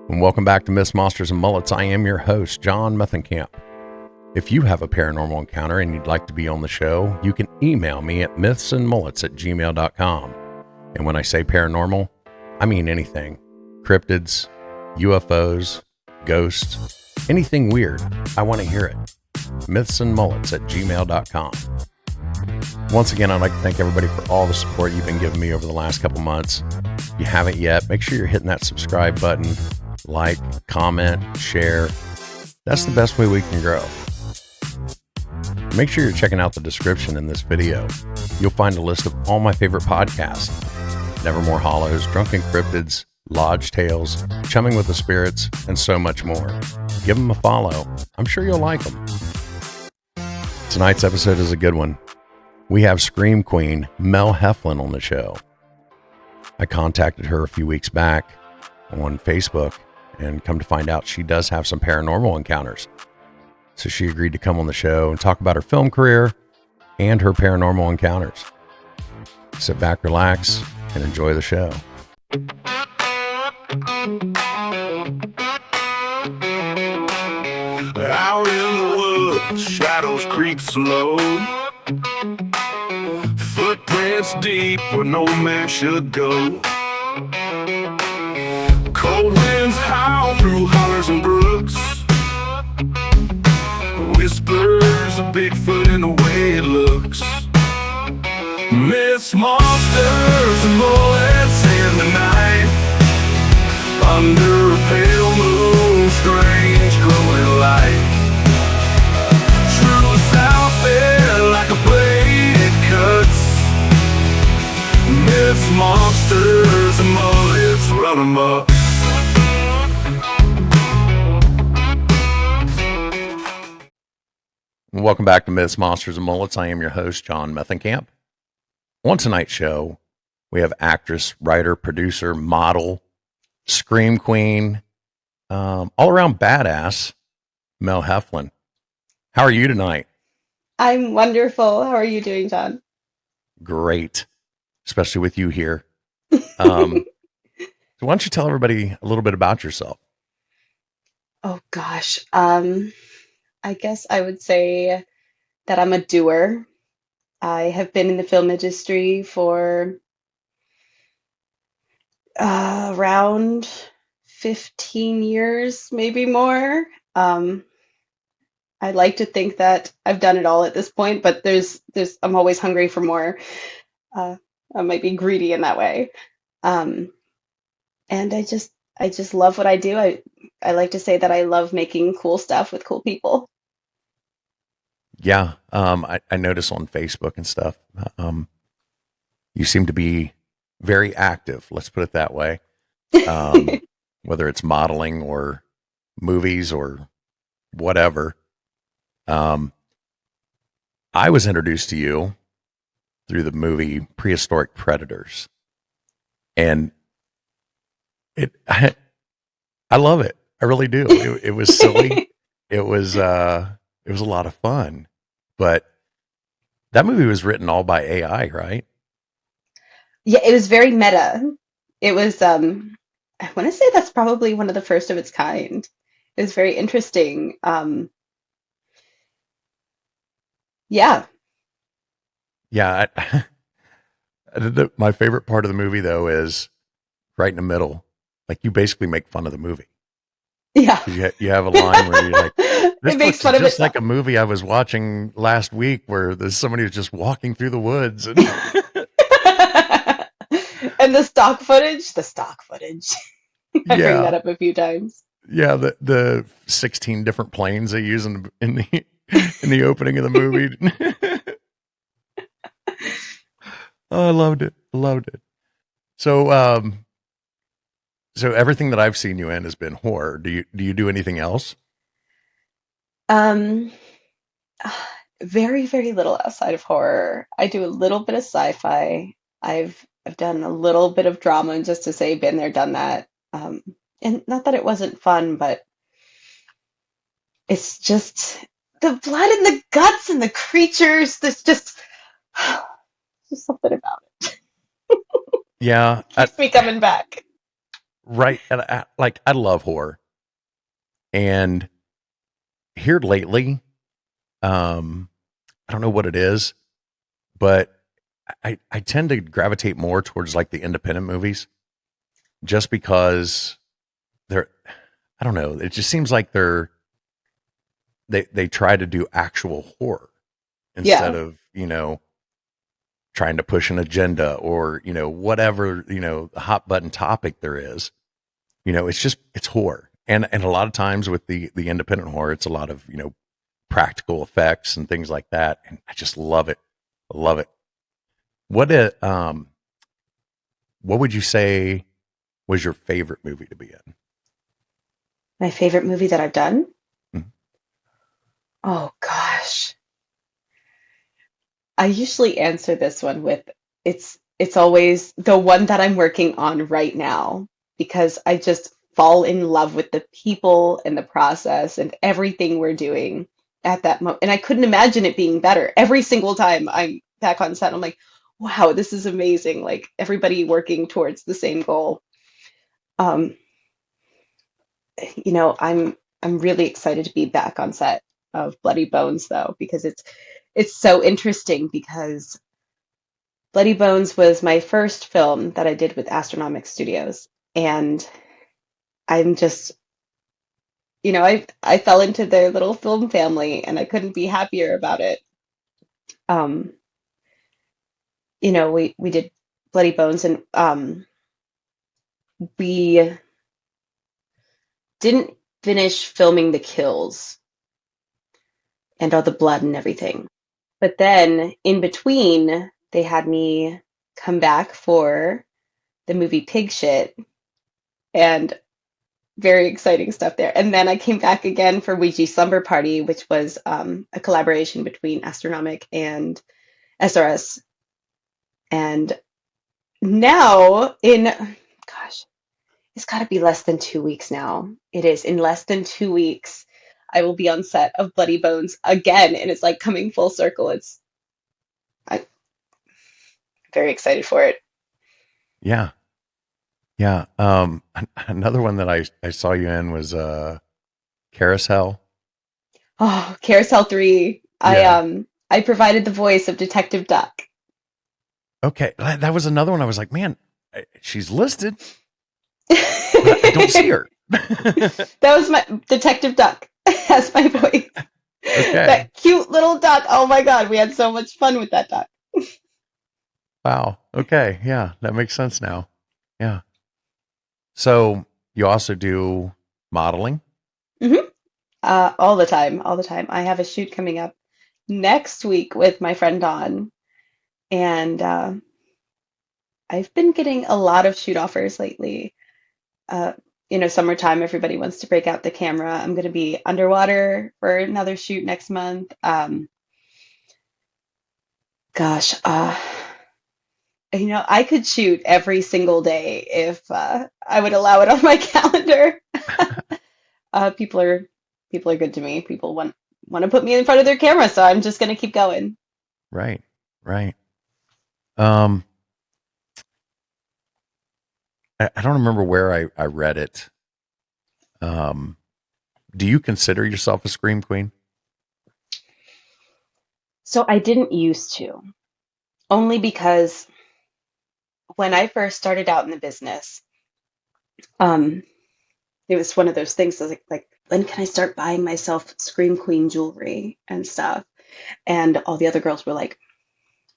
And welcome back to Myths, Monsters, and Mullets. I am your host, John Methencamp. If you have a paranormal encounter and you'd like to be on the show, you can email me at mythsandmullets@gmail.com. And when I say paranormal, I mean anything. Cryptids, UFOs, ghosts, anything weird. I want to hear it. mythsandmullets@gmail.com. Once again, I'd like to thank everybody for all the support you've been giving me over the last couple months. If you haven't yet, make sure you're hitting that subscribe button, like, comment, share. That's the best way we can grow. Make sure you're checking out the description in this video. You'll find a list of all my favorite podcasts: Nevermore Hollows, Drunken Cryptids, Lodge Tales, Chumming with the Spirits, and so much more. Give them a follow. I'm sure you'll like them. Tonight's episode is a good one. We have Scream Queen Mel Heflin on the show. I contacted her a few weeks back on Facebook, and come to find out she does have some paranormal encounters. So she agreed to come on the show and talk about her film career and her paranormal encounters. Sit back, relax, and enjoy the show. Out in the woods, shadows creep slow. Footprints deep where no man should go. Cold winds howl through hollers and brooks. Whispers of Bigfoot in the way it looks. Myths, monsters, and bullets in the night. Under a pale moon, strange glowing light. Truth out there like a blade it cuts. Myths, monsters, and bullets run amok. Welcome back to Myths, Monsters, and Mullets. I am your host, John Methencamp. On tonight's show, we have actress, writer, producer, model, scream queen, all-around badass, Mel Heflin. How are you tonight? I'm wonderful. How are you doing, John? Great, especially with you here. So why don't you tell everybody a little bit about yourself? Oh gosh. I guess I would say that I'm a doer. I have been in the film industry for around 15 years, maybe more. I like to think that I've done it all at this point, but I'm always hungry for more. I might be greedy in that way. And I just love what I do. I like to say that I love making cool stuff with cool people. Yeah, I notice on Facebook and stuff, you seem to be very active, let's put it that way, whether it's modeling or movies or whatever. I was introduced to you through the movie Prehistoric Predators, and I love it. I really do. It was silly. It was a lot of fun, but that movie was written all by AI, right? Yeah, it was very meta. It was, I want to say that's probably one of the first of its kind. It was very interesting. Yeah. Yeah. My favorite part of the movie, though, is right in the middle. Like, you basically make fun of the movie. Yeah. You have a line where you're like, this It makes looks fun of just it. like a movie I was watching last week where there's somebody who's just walking through the woods. And And the stock footage. I bring that yeah, up a few times. yeah, the 16 different planes they use in the opening of the movie. Oh, I loved it. So, so everything that I've seen you in has been horror. Do you do anything else? Um, Very, very little outside of horror. I do a little bit of sci-fi. I've done a little bit of drama, and just to say, been there, done that. And not that it wasn't fun, but it's just the blood and the guts and the creatures. There's just something about it. Yeah, Keeps me coming back. right. And I love horror. And here lately, um, I don't know what it is, but I tend to gravitate more towards like the independent movies just because they're, I don't know, it just seems like they try to do actual horror instead Yeah. of, trying to push an agenda or, whatever, hot button topic there is. It's horror. And a lot of times with the independent horror, it's a lot of, practical effects and things like that. And I just love it. I love it. What would you say was your favorite movie to be in? My favorite movie that I've done? Mhm. Oh gosh. I usually answer this one with it's always the one that I'm working on right now because I just fall in love with the people and the process and everything we're doing at that moment. And I couldn't imagine it being better. Every single time I'm back on set, I'm like, wow, this is amazing. Like everybody working towards the same goal. Um, I'm really excited to be back on set of Bloody Bones though, because it's so interesting because Bloody Bones was my first film that I did with Astronomic Studios. And I'm just, I fell into their little film family and I couldn't be happier about it. Um, we did Bloody Bones and we didn't finish filming the kills and all the blood and everything. But then in between, they had me come back for the movie Pig Shit and very exciting stuff there. And then I came back again for Ouija Slumber Party, which was a collaboration between Astronomic and SRS. And now gosh, it's got to be less than 2 weeks now. It is. In less than 2 weeks, I will be on set of Bloody Bones again. And it's like coming full circle. I'm very excited for it. Yeah. Yeah. Another one that I saw you in was Carousel. Oh, Carousel 3. Yeah. I provided the voice of Detective Duck. Okay. That was another one I was like, man, she's listed, but I don't see That her. was my Detective Duck as my voice. Okay. That cute little duck. Oh my God, we had so much fun with that duck. Wow. Okay. Yeah. That makes sense now. Yeah. So you also do modeling? hmm all the time, all the time. I have a shoot coming up next week with my friend Dawn, and I've been getting a lot of shoot offers lately. Uh, summertime, everybody wants to break out the camera. I'm going to be underwater for another shoot next month. Gosh, I could shoot every single day if I would allow it on my calendar. People are good to me. People want to put me in front of their camera, so I'm just going to keep going. Right. Right. Um, I don't remember where I read it. Um, do you consider yourself a scream queen? So I didn't used to, only because when I first started out in the business, um, it was one of those things like when can I start buying myself Scream Queen jewelry and stuff? And all the other girls were like,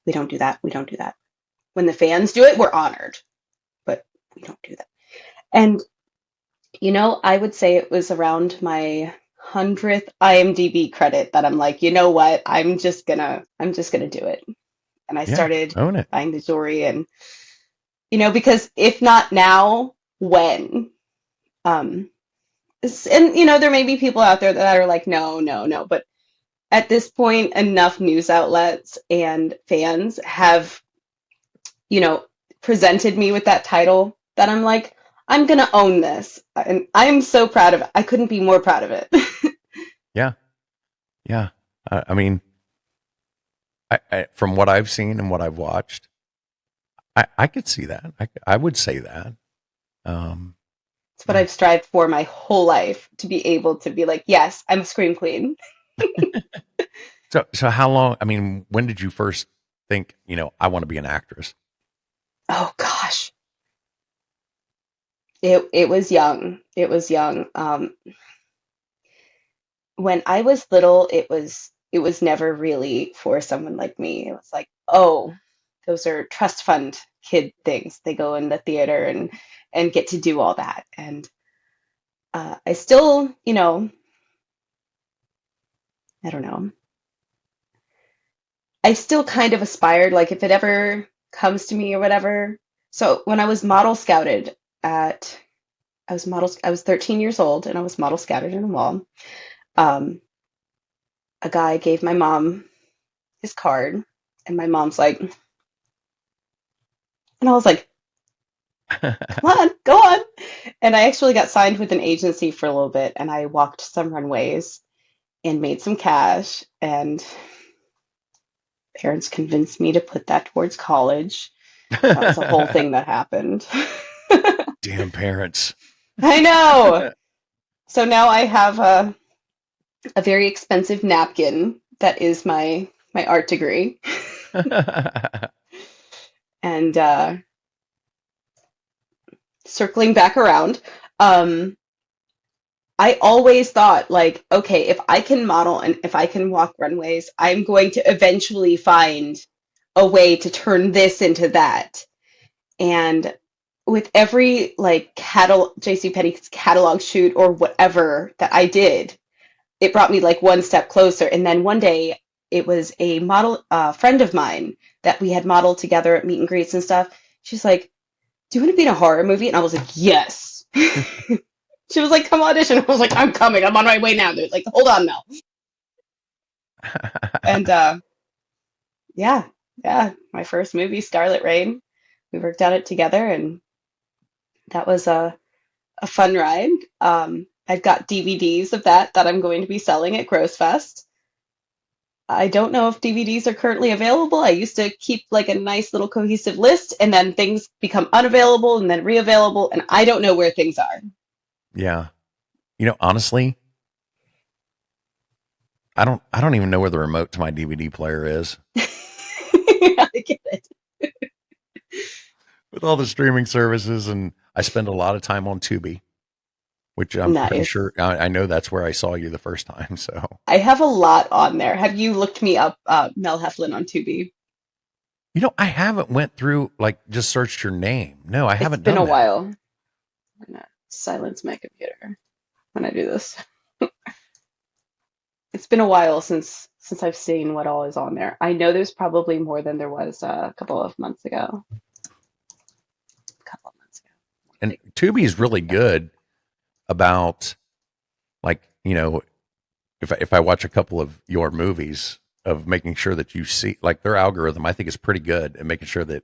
we don't do that. We don't do that. When the fans do it, we're honored, but we don't do that. And I would say it was around my 100th IMDb credit that I'm like, you know what? I'm just gonna do it. And I Yeah. started Own it. buying the jewelry and because if not now, when? Um, and there may be people out there that are like, no, no, no, but at this point, enough news outlets and fans have, you know, presented me with that title that I'm like, I'm gonna own this. And I'm so proud of it. I couldn't be more proud of it. Yeah. Yeah. I mean, from what I've seen and what I've watched, I could see that. I would say that. Um, It's what I've strived for my whole life, to be able to be like, yes, I'm a scream queen. So how long? I mean, when did you first think, I want to be an actress? Oh gosh. It was young. It was young. When I was little, it was never really for someone like me. It was like, oh, those are trust fund kid things. They go in the theater and get to do all that. And I still, I don't know. I still kind of aspired, like if it ever comes to me or whatever. So when I was model scouted at, I was 13 years old and I was model scouted in a mall. Um, a guy gave my mom his card, and my mom's like, and I was like, come on, go on. And I actually got signed with an agency for a little bit, and I walked some runways and made some cash, and parents convinced me to put that towards college. That was a whole thing that happened. Damn parents. I know. So now I have a very expensive napkin that is my art degree. And circling back around, I always thought, like, okay, if I can model and if I can walk runways, I'm going to eventually find a way to turn this into that. And with every like JCPenney's catalog shoot or whatever that I did, it brought me like one step closer. And then one day it was a model friend of mine that we had modeled together at meet and greets and stuff. She's like, do you want to be in a horror movie? And I was like, yes. She was like, come audition. I was like, I'm coming. I'm on my way now. They're like, hold on, Mel. And yeah, my first movie, Starlit Rain. We worked on it together, and that was a fun ride. I've got DVDs of that I'm going to be selling at Grossfest. I don't know if DVDs are currently available. I used to keep like a nice little cohesive list, and then things become unavailable and then reavailable, and I don't know where things are. Yeah. Honestly, I don't even know where the remote to my DVD player is. I get it. With all the streaming services, and I spend a lot of time on Tubi, which I'm pretty Nice. sure I know that's where I saw you the first time. So I have a lot on there. Have you looked me up, Mel Heflin on Tubi? I haven't went through like just searched your name. No, I It's haven't been done a that. while. I'm gonna silence my computer when I do this. It's been a while since I've seen what all is on there. I know there's probably more than there was a couple of months ago. And Tubi is really good about like, if I watch a couple of your movies, of making sure that you see like their algorithm, I think is pretty good at making sure that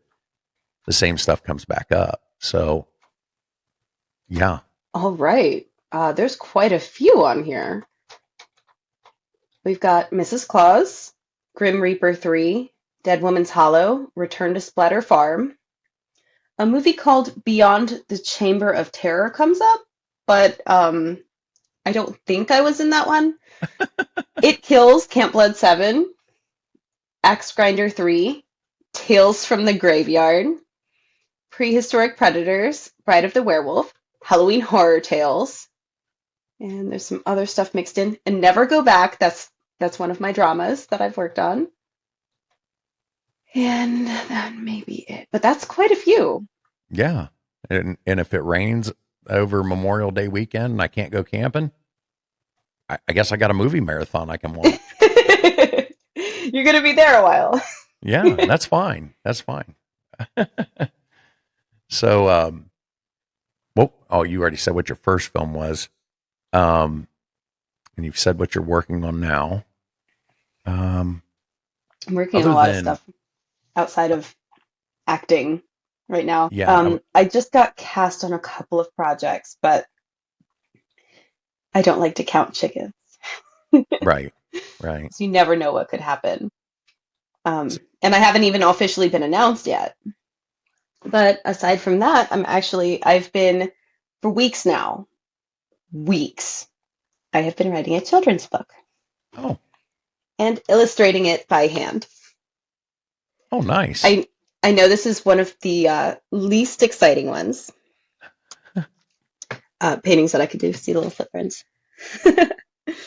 the same stuff comes back up. So yeah. All right. There's quite a few on here. We've got Mrs. Claus, Grim Reaper 3, Dead Woman's Hollow, Return to Splatter Farm. A movie called Beyond the Chamber of Terror comes up, but I don't think I was in that one. It Kills, Camp Blood 7, Axe Grinder 3, Tales from the Graveyard, Prehistoric Predators, Bride of the Werewolf, Halloween Horror Tales, and there's some other stuff mixed in. And Never Go Back, that's one of my dramas that I've worked on. And that may be it. But that's quite a few. Yeah. And if it rains over Memorial Day weekend and I can't go camping, I guess I got a movie marathon I can watch. You're going to be there a while. Yeah, that's fine. That's fine. So, you already said what your first film was. And you've said what you're working on now. I'm working on a lot of stuff outside of acting right now. Yeah. I just got cast on a couple of projects, but I don't like to count chickens. Right. So you never know what could happen. And I haven't even officially been announced yet. But aside from that, I've been For weeks now, weeks, I have been writing a children's book Oh, and illustrating it by hand. oh, nice. I know this is one of the least exciting ones. Paintings that I could do, see the little footprints.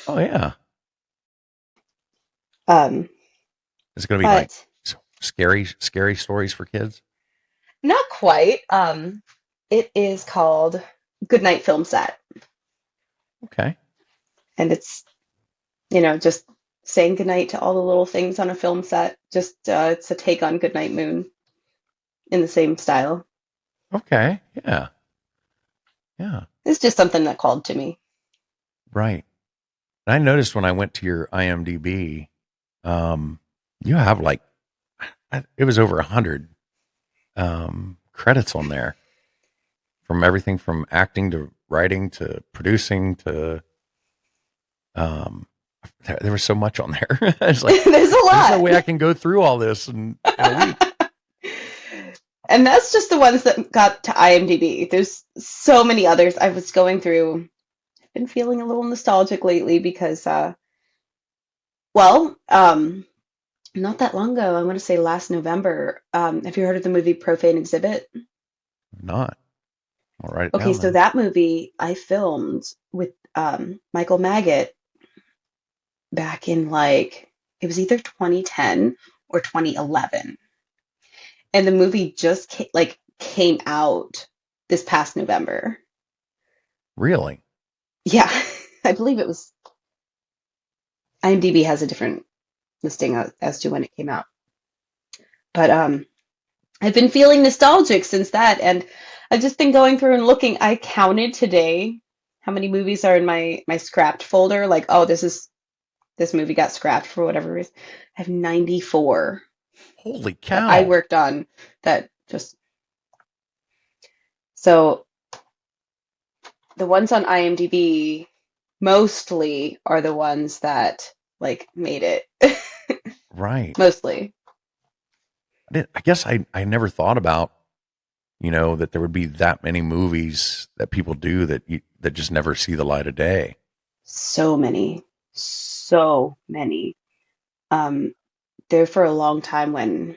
Oh, yeah. um, It's going to be like but scary stories for kids. not quite. It is called Goodnight Film Set, Okay. and it's just saying goodnight to all the little things on a film set. Just it's a take on Goodnight Moon in the same style. Okay. Yeah. Yeah. It's just something that called to me. Right. And I noticed when I went to your IMDb, you have like, it was over 100 credits on there, from everything from acting to writing to producing to, there was so much on there. It's like, There's a there's no lot. way I can go through all this in a week. And that's just the ones that got to IMDb. There's so many others I was going through. I've been feeling a little nostalgic lately because, well, not that long ago, I want to say last November, have you heard of the movie Profane Exhibit? Not. I'll write it Okay, down so then. that movie I filmed with Michael Maggot back in it was either 2010 or 2011. And the movie just came out this past November. Really? Yeah, I believe it was. IMDb has a different listing as to when it came out. But I've been feeling nostalgic since that, and I've just been going through and looking. I counted today how many movies are in my scrapped folder. Like, oh, this movie got scrapped for whatever reason. I have 94 Holy that I cow. worked on that just so the ones on IMDb mostly are the ones that made it. Right. Mostly. I guess I never thought about, that there would be that many movies that people do that just never see the light of day. So many. So many. Um, there for a long time when,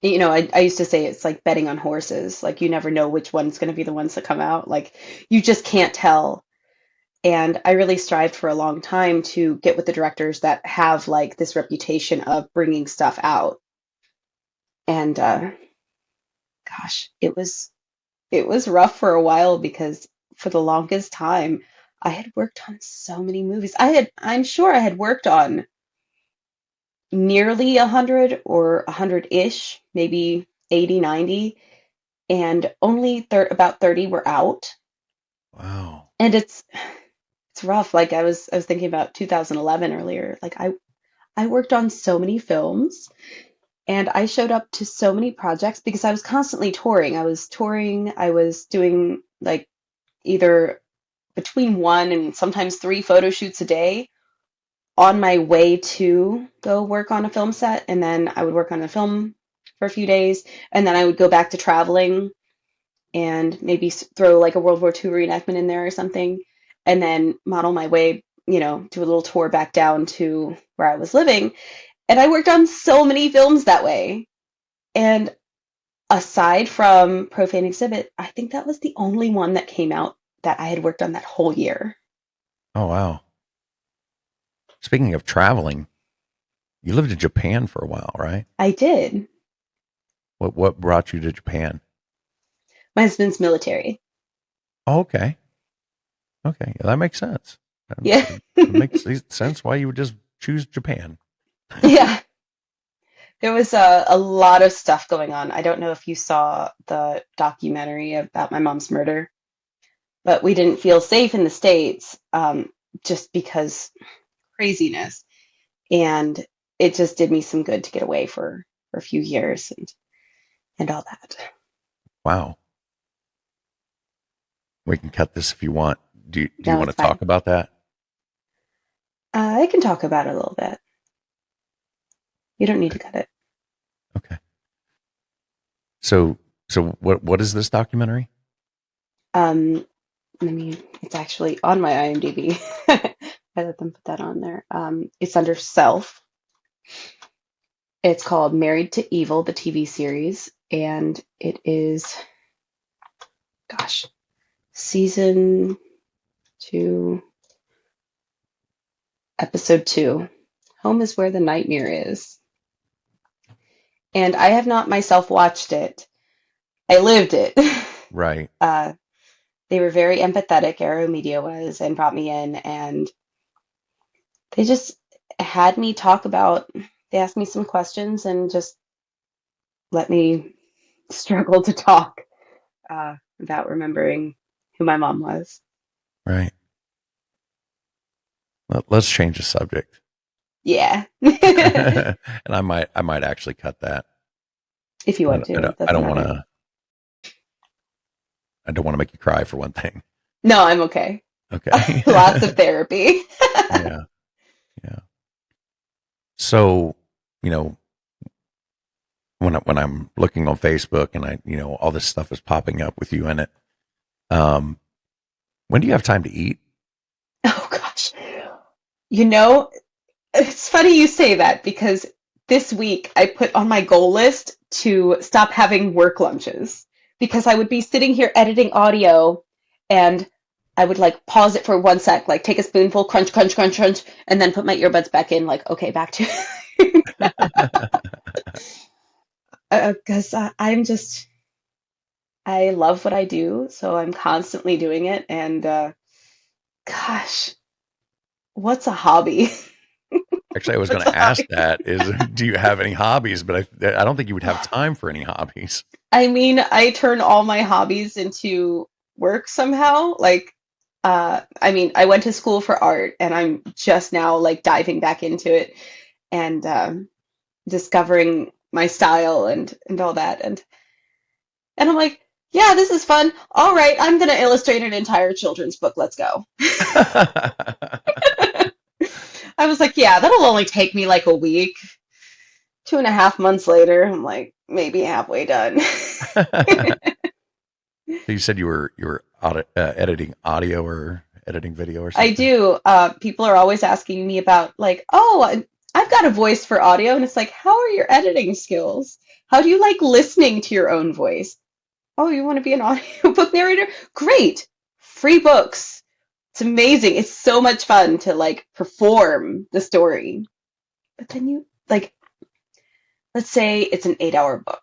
I used to say it's like betting on horses. Like you never know which one's going to be the ones that come out. Like you just can't tell. And I really strived for a long time to get with the directors that have this reputation of bringing stuff out. And gosh, it was rough for a while because for the longest time I had worked on so many movies. I'm sure I had worked on nearly 100 or 100-ish, maybe 80, 90, and only about 30 were out. Wow. And it's rough. Like I was thinking about 2011 earlier. Like I worked on so many films and I showed up to so many projects because I was constantly touring. I was doing either between one and sometimes three photo shoots a day on my way to go work on a film set. And then I would work on a film for a few days. And then I would go back to traveling and maybe throw a World War II reenactment in there or something. And then model my way, do a little tour back down to where I was living. And I worked on so many films that way. And aside from Profane Exhibit, I think that was the only one that came out that I had worked on that whole year. Oh, wow. Speaking of traveling, you lived in Japan for a while, right? I did. What brought you to Japan? My husband's military. Oh, okay. Okay. Yeah, that makes sense. Yeah. It makes sense why you would just choose Japan. Yeah. There was a lot of stuff going on. I don't know if you saw the documentary about my mom's murder, but we didn't feel safe in the States just because craziness. And it just did me some good to get away for a few years and all that. Wow. We can cut this if you want. Do you No, want to it's fine. talk about that? I can talk about it a little bit. You don't need to cut it. Okay. So what is this documentary? Um, it's actually on my IMDb. I let them put that on there. It's under Self. It's called Married to Evil, the TV series, and it is, gosh, season 2, episode 2. Home is where the nightmare is. And I have not myself watched it. I lived it. Right. They were very empathetic, Arrow Media was, and brought me in, and they just had me talk about, they asked me some questions and just let me struggle to talk about remembering who my mom was. Right. Let's change the subject. Yeah. And I might actually cut that. If you want I to, it I doesn't don't want matter. to. I don't want to make you cry for one thing. No, I'm okay. Okay. Lots of therapy. Yeah. Yeah. So, you know, when I'm looking on Facebook and all this stuff is popping up with you in it. When do you have time to eat? Oh gosh. You know, it's funny you say that because this week I put on my goal list to stop having work lunches because I would be sitting here editing audio and I would like pause it for 1 sec, like take a spoonful, crunch, crunch, crunch, crunch, and then put my earbuds back in, like, okay, back to because I love what I do, so I'm constantly doing it. And gosh, what's a hobby? Actually, I was going What's a to ask hobby? that is, do you have any hobbies? But I don't think you would have time for any hobbies. I mean, I turn all my hobbies into work somehow. Like, I mean, I went to school for art and I'm just now like diving back into it and discovering my style and all that. And I'm like, yeah, this is fun. All right, I'm gonna illustrate an entire children's book. Let's go. I was like, yeah, that'll only take me like a week. 2.5 months later, I'm like, maybe halfway done. So you said you were editing audio or editing video or I something? do. People are always asking me about like, oh, I've got a voice for audio, and it's like, how are your editing skills? How do you like listening to your own voice? Oh, you want to be an audiobook narrator? Great. Free books. It's amazing. It's so much fun to like perform the story. But then you like, let's say it's an 8-hour book.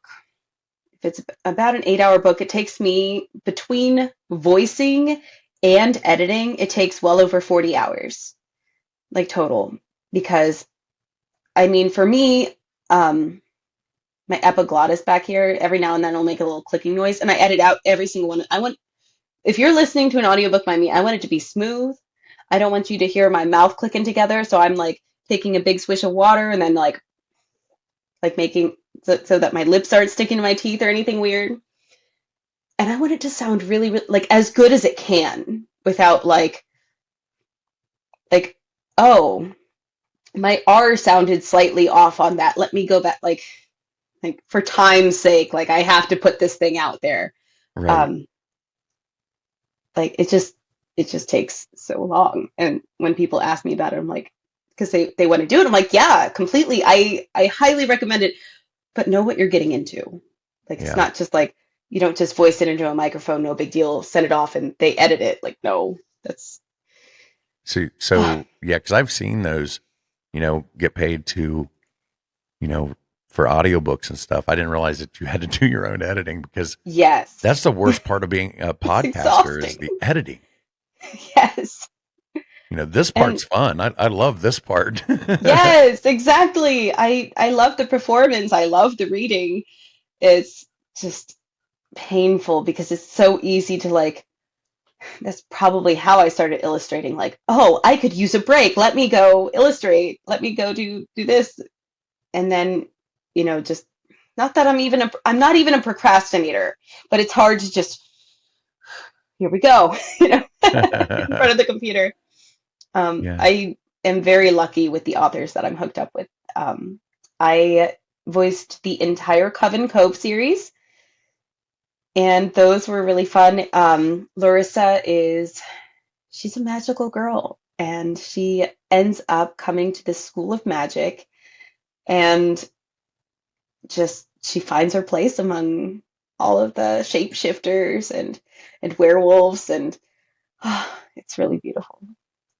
If it's about an 8-hour book, it takes me between voicing and editing, it takes well over 40 hours, like total. Because I mean, for me, um, my epiglottis back here, every now and then it'll make a little clicking noise, and I edit out every single one. I want, if you're listening to an audiobook by me, I want it to be smooth. I don't want you to hear my mouth clicking together. So I'm like taking a big swish of water and then like making so that my lips aren't sticking to my teeth or anything weird. And I want it to sound really, really like as good as it can without like oh, my R sounded slightly off on that. Let me go back like for time's sake, like I have to put this thing out there. Right. Um like it just takes so long. And when people ask me about it, I'm like, because they want to do it, I'm like, yeah, completely. I highly recommend it, but know what you're getting into. Like it's Yeah. not just like you don't just voice it into a microphone, no big deal, send it off and they edit it. Like no, that's So yeah, because I've seen those, get paid to, you know, for audiobooks and stuff. I didn't realize that you had to do your own editing because yes. that's the worst part of being a It's podcaster is exhausting. the editing. Yes. This And part's fun. I love this part. yes, exactly. I love the performance. I love the reading. It's just painful because it's so easy to like that's probably how I started illustrating like, oh, I could use a break. Let me go illustrate. Let me go do this. And then, just not that I'm not even a procrastinator, but it's hard to just here we go, in front of the computer. Yeah. I am very lucky with the authors that I'm hooked up with. I voiced the entire Coven Cove series, And those were really fun. Larissa she's a magical girl, and she ends up coming to this school of magic, and just she finds her place among all of the shapeshifters and werewolves, and it's really beautiful.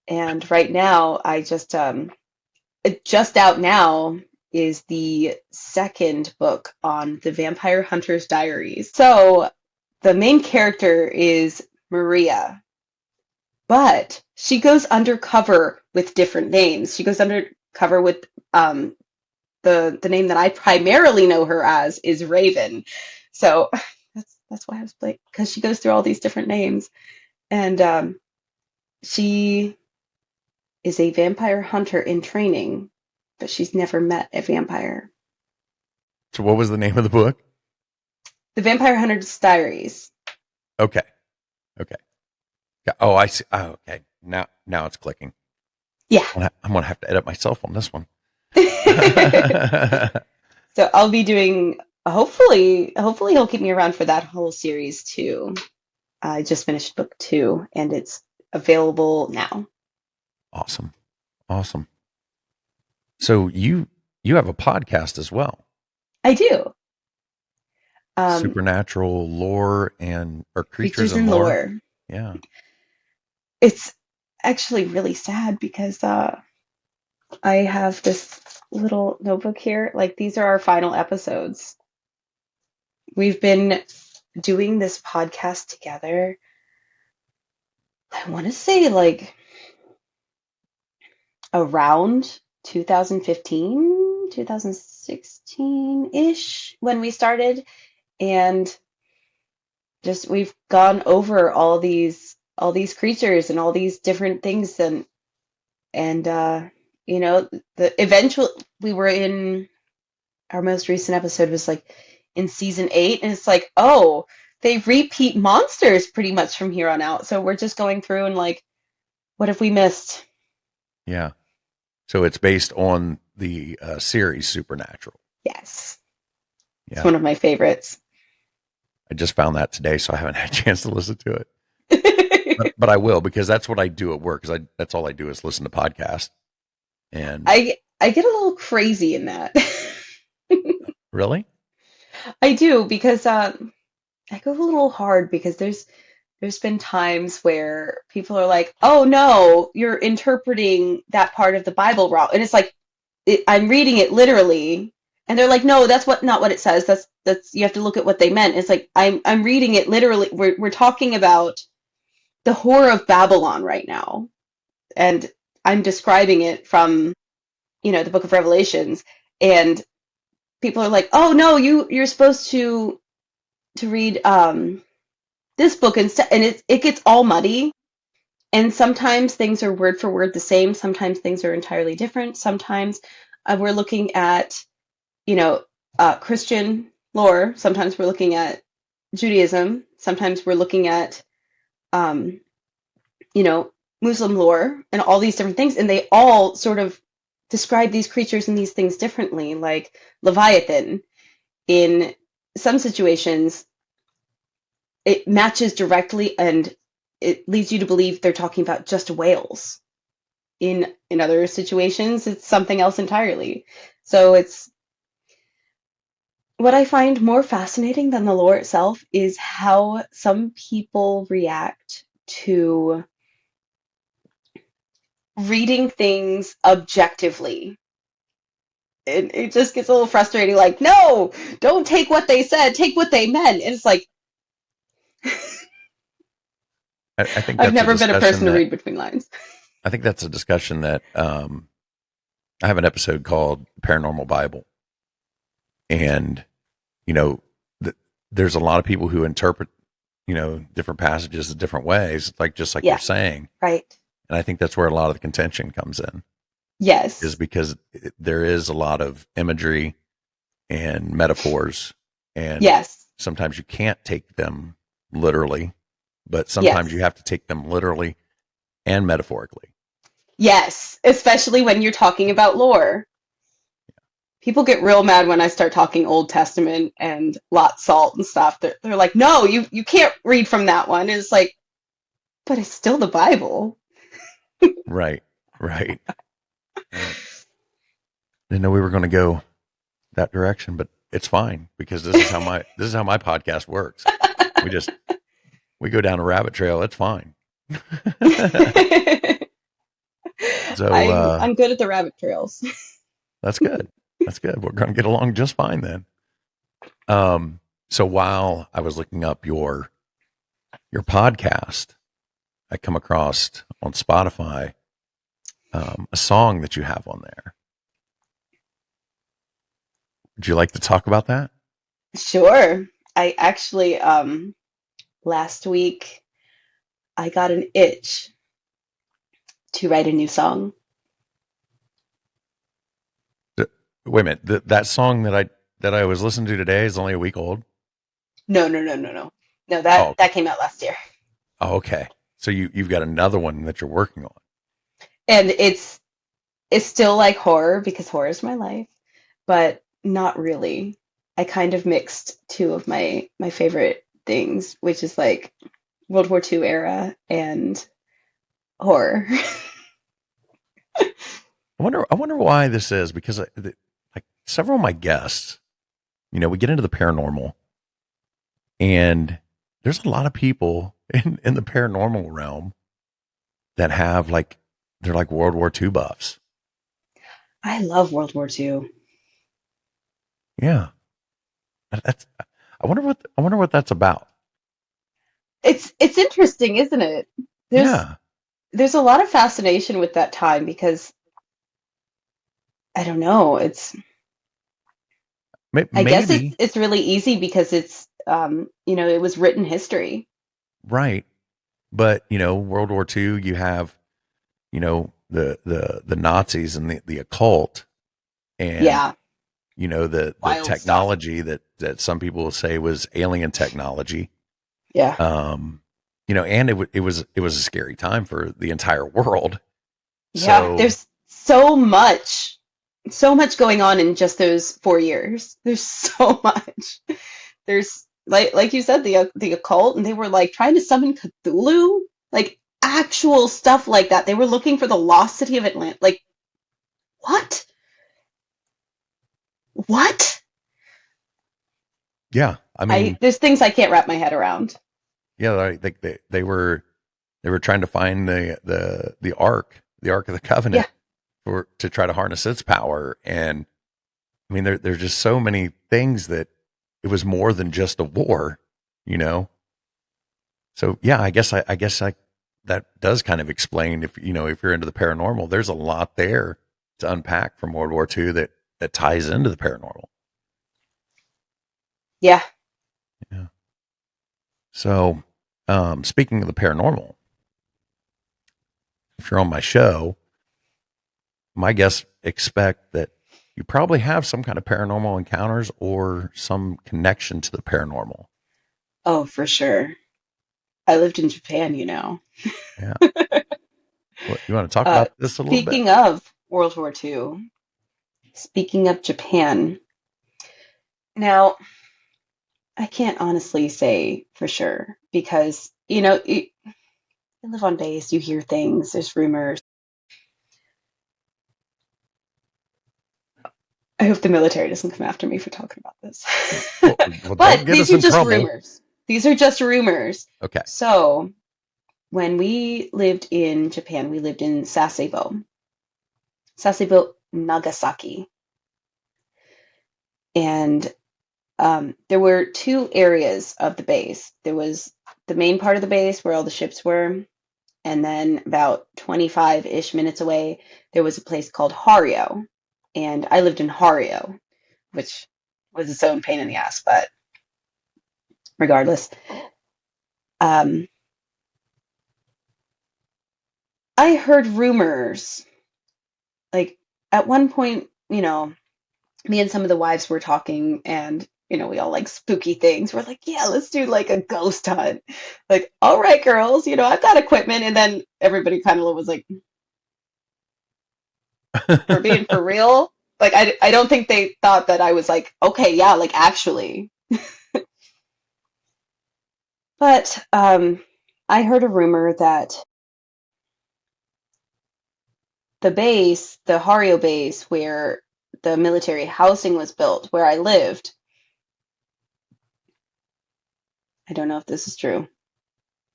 And right now, just out now is the second book on the Vampire Hunter's Diaries. So the main character is Maria, but she goes undercover with different names. She goes undercover with the name that I primarily know her as is Raven. So that's why I was playing, because she goes through all these different names, and she is a vampire hunter in training, but she's never met a vampire. So what was the name of the book? The Vampire Hunter's Diaries. Okay. Yeah, oh, I see. Oh, okay. Now it's clicking. Yeah. I'm gonna have to edit myself on this one. So I'll be doing, hopefully he'll keep me around for that whole series too. I just finished book 2 and it's available now. Awesome. So you have a podcast as well. I do. Supernatural lore or creatures and lore. Yeah. It's actually really sad because I have this little notebook here. Like, these are our final episodes. We've been doing this podcast together, I want to say like around 2015, 2016-ish when we started, and just we've gone over all these creatures and all these different things, and you know, the eventual we were in our most recent episode was like in season 8, and it's like, oh, they repeat monsters pretty much from here on out. So we're just going through and like, what have we missed? Yeah. So it's based on the series Supernatural. Yes. Yeah. It's one of my favorites. I just found that today, so I haven't had a chance to listen to it. but I will, because that's what I do at work. Because that's all I do is listen to podcasts. And I get a little crazy in that. Really? I do, because I go a little hard, because there's been times where people are like, "Oh no, you're interpreting that part of the Bible wrong," and it's like, I'm reading it literally, and they're like, "No, that's not what it says. That's you have to look at what they meant." It's like I'm reading it literally. We're talking about the Whore of Babylon right now, and I'm describing it from, the Book of Revelations, and people are like, "Oh no, you're supposed to read this book instead," and it gets all muddy. And sometimes things are word for word the same. Sometimes things are entirely different. Sometimes we're looking at, Christian lore. Sometimes we're looking at Judaism. Sometimes we're looking at, Muslim lore and all these different things. And they all sort of describe these creatures and these things differently. Like Leviathan, in some situations, it matches directly and it leads you to believe they're talking about just whales. In other situations, it's something else entirely. So it's what I find more fascinating than the lore itself is how some people react to reading things objectively. It just gets a little frustrating, like, no, don't take what they said, take what they meant. And it's like, I think I've never been a person to read between lines. I think that's a discussion that I have an episode called Paranormal Bible. And, there's a lot of people who interpret, different passages in different ways, just like you're saying. Right. And I think that's where a lot of the contention comes in. Yes. Is because there is a lot of imagery and metaphors. And yes, sometimes you can't take them literally, but sometimes you have to take them literally and metaphorically. Yes, especially when you're talking about lore. People get real mad when I start talking Old Testament and lot salt and stuff. They're like, no, you can't read from that one. And it's like, but it's still the Bible. Right. Right. Didn't know we were going to go that direction, but it's fine because this is how my podcast works. We go down a rabbit trail. It's fine. So I'm good at the rabbit trails. that's good. That's good. We're going to get along just fine then. So while I was looking up your podcast, I come across on Spotify a song that you have on there. Would you like to talk about that? Sure. I actually last week I got an itch to write a new song. Wait a minute. That song that I was listening to today is only a week old. No. No, that came out last year. Oh, okay. So you've got another one that you're working on. And it's still like horror because horror is my life, but not really. I kind of mixed two of my favorite things, which is like World War II era and horror. I wonder why this is because like several of my guests, we get into the paranormal, and there's a lot of people in the paranormal realm that have they're like World War II buffs. I love World War II. Yeah, I wonder what that's about. It's interesting, isn't it? There's a lot of fascination with that time because I don't know, I guess Maybe it's really easy because it's it was written history. right, but World War II, you have the Nazis and the occult, and Yeah, the wild stuff. technology that some people say was alien technology. Yeah. And it was a scary time for the entire world. Yeah, So there's so much going on in just those 4 years. There's so much. There's like you said, the occult, and they were like trying to summon Cthulhu, like actual stuff like that. They were looking for the lost city of Atlantis. Like, what? What? yeah, I mean, There's things I can't wrap my head around. yeah, they were trying to find the ark of the covenant to try to harness its power, and I mean there's just so many things that it was more than just a war, So yeah, I guess that does kind of explain if you're into the paranormal, there's a lot there to unpack from World War II that ties into the paranormal. Yeah. Yeah. So, speaking of the paranormal, if you're on my show, my guests expect that you probably have some kind of paranormal encounters or some connection to the paranormal. Oh, for sure. I lived in Japan, Yeah. Well, you want to talk about this a little bit? Speaking of World War II, speaking of Japan, now I can't honestly say for sure because, you live on base, you hear things, there's rumors. I hope the military doesn't come after me for talking about this. Well, But these are just trouble. rumors. These are just rumors. Okay. So when we lived in Japan, we lived in Sasebo, Nagasaki. And there were two areas of the base. There was the main part of the base where all the ships were. And then about 25-ish minutes away, there was a place called Hario. And I lived in Hario, which was its own pain in the ass, but regardless. I heard rumors. Like, at one point, me and some of the wives were talking, and, we all like spooky things. We're like, yeah, let's do like a ghost hunt. Like, all right, girls, I've got equipment. And then everybody kind of was like, we're being for real. Like I don't think they thought that I was like, okay, yeah, like actually. But I heard a rumor that the base, the Hario base, where the military housing was built, where I lived, I don't know if this is true.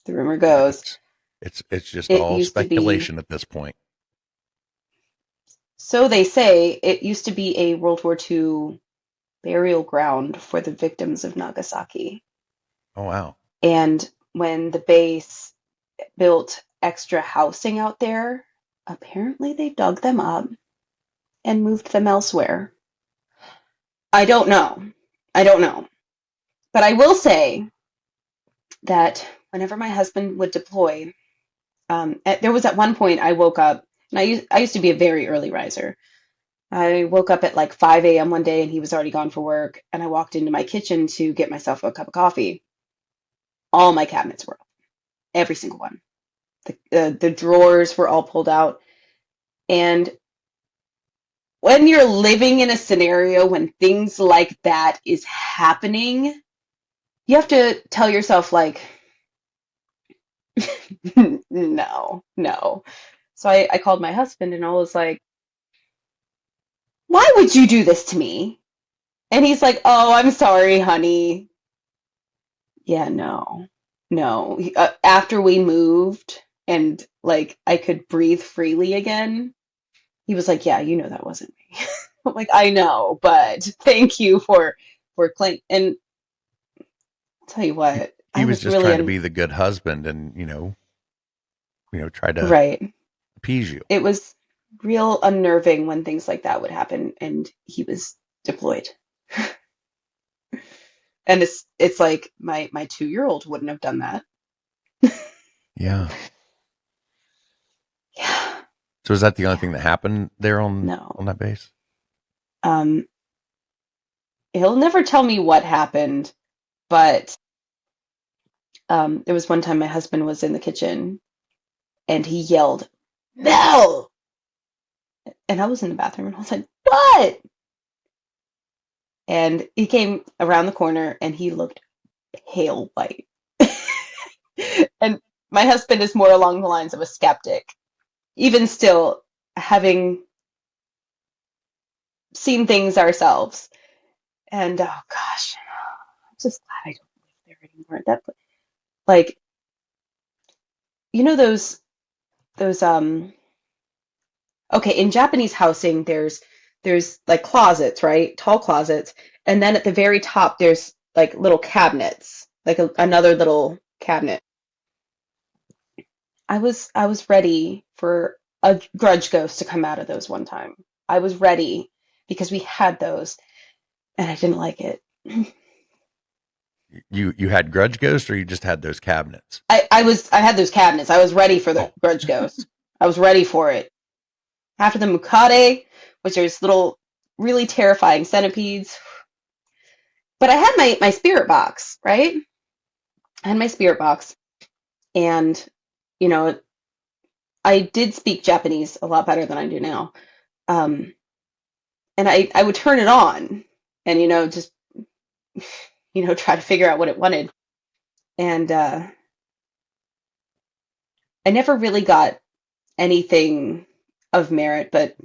The rumor goes It's just it all used to be, speculation at this point. so they say, it used to be a World War II burial ground for the victims of Nagasaki. Oh wow. And when the base built extra housing out there, apparently they dug them up and moved them elsewhere. I don't know. I don't know. But I will say that whenever my husband would deploy, there was at one point I woke up, and I used to be a very early riser. I woke up at like 5 a.m. one day and he was already gone for work, and I walked into my kitchen to get myself a cup of coffee. All my cabinets were open, every single one. The drawers were all pulled out. And when you're living in a scenario when things like that is happening, you have to tell yourself, like, no, no. So I called my husband and I was like, why would you do this to me? And he's like, oh, I'm sorry, honey. Yeah, no, no. After we moved and like I could breathe freely again, he was like, yeah, you know that wasn't me. I'm like, I know, but thank you for claim. And I'll tell you He, what, he I was was just really trying to be the good husband and, try to right. appease you. It was real unnerving when things like that would happen, and he was deployed. And it's like my 2-year-old wouldn't have done that. Yeah. Yeah, So is that the only yeah, thing that happened there on no. that base? Um, he'll never tell me what happened, but there was one time my husband was in the kitchen and he yelled, "Mel!" And I was in the bathroom and I was like, "What?" And he came around the corner and he looked pale white. And my husband is more along the lines of a skeptic. Even still, having seen things ourselves. And oh gosh, I'm just glad I don't live there anymore. That, like, you know those okay, in Japanese housing there's like closets, right? Tall closets, and then at the very top there's like little cabinets, like another little cabinet. I was ready for a grudge ghost to come out of those one time. I was ready because we had those and I didn't like it. You had Grudge Ghost, or you just had those cabinets? I had those cabinets. I was ready for the Oh, grudge ghost. I was ready for it. After the Mukade, which there's little really terrifying centipedes. But I had my spirit box, right? I had my spirit box, and you know, I did speak Japanese a lot better than I do now. Um, and I would turn it on and just try to figure out what it wanted. And I never really got anything of merit, but